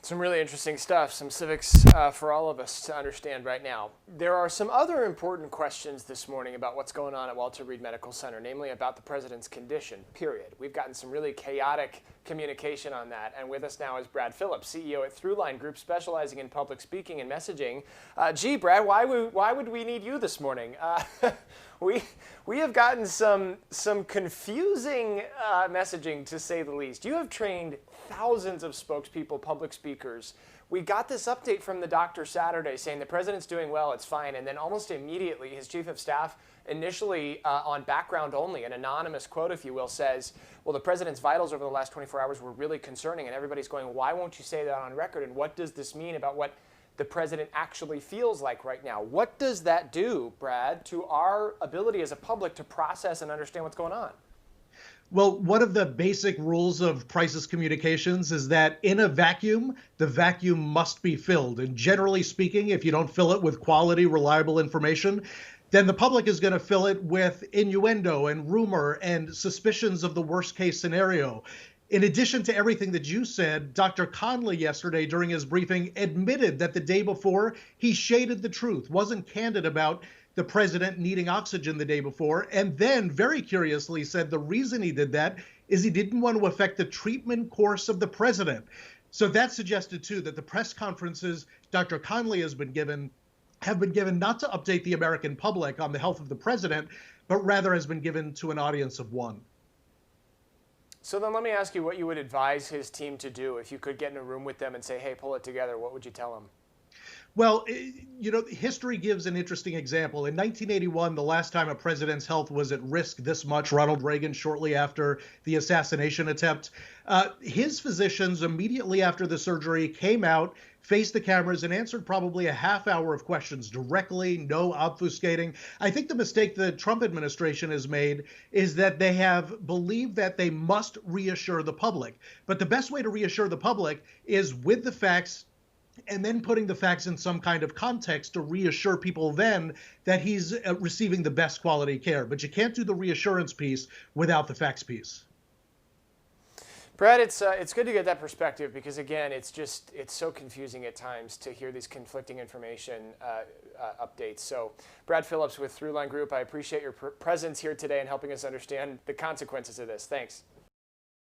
Some really interesting stuff, some civics for all of us to understand right now. There are some other important questions this morning about what's going on at Walter Reed Medical Center, namely about the president's condition, period. We've gotten some really chaotic communication on that, and with us now is Brad Phillips, CEO at Throughline Group, specializing in public speaking and messaging. Gee, Brad, why would we need you this morning? We have gotten some confusing messaging, to say the least. You have trained thousands of spokespeople, public speakers. We got this update from the doctor Saturday saying the president's doing well, it's fine, and then almost immediately his chief of staff, initially on background only, an anonymous quote, if you will, says, well, the president's vitals over the last 24 hours were really concerning, and everybody's going, why won't you say that on record, and what does this mean about what the president actually feels like right now? What does that do, Brad, to our ability as a public to process and understand what's going on? Well, one of the basic rules of crisis communications is that in a vacuum, the vacuum must be filled. And generally speaking, if you don't fill it with quality, reliable information, then the public is going to fill it with innuendo and rumor and suspicions of the worst case scenario. In addition to everything that you said, Dr. Conley yesterday during his briefing admitted that the day before he shaded the truth, wasn't candid about the president needing oxygen the day before, and then very curiously said the reason he did that is he didn't want to affect the treatment course of the president. So that suggested too that the press conferences Dr. Conley has been given have been given not to update the American public on the health of the president, but rather has been given to an audience of one. So then let me ask you what you would advise his team to do. If you could get in a room with them and say, hey, pull it together, what would you tell them? Well, history gives an interesting example. In 1981, the last time a president's health was at risk this much, Ronald Reagan, shortly after the assassination attempt, his physicians immediately after the surgery came out, faced the cameras, and answered probably a half hour of questions directly, no obfuscating. I think the mistake the Trump administration has made is that they have believed that they must reassure the public. But the best way to reassure the public is with the facts, and then putting the facts in some kind of context to reassure people then that he's receiving the best quality care. But you can't do the reassurance piece without the facts piece. Brad, it's good to get that perspective because, again, it's so confusing at times to hear these conflicting information updates. So, Brad Phillips with Throughline Group, I appreciate your presence here today and helping us understand the consequences of this. Thanks.